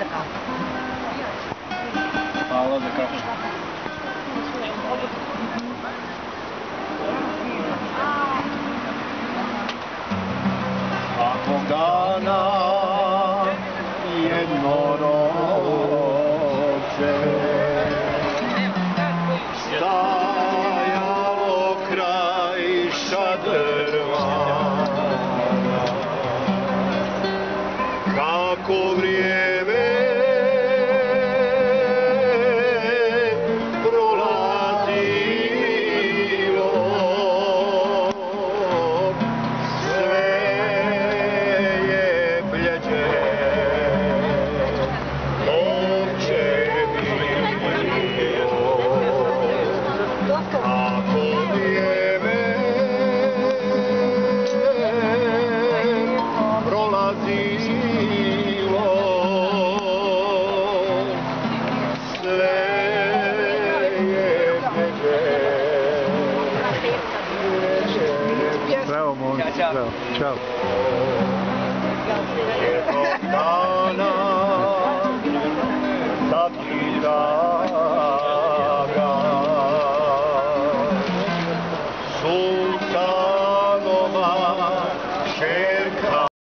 za kafu. Hvala za kafu. Svakog dana jednorođe stajalo kraj šadrva, kako vrijeme prolazilo, sve je bljeđe, opće bilo, kako vrijeme prolazilo, sve je bljeđe. Bravo, momci, bravo. Ćao.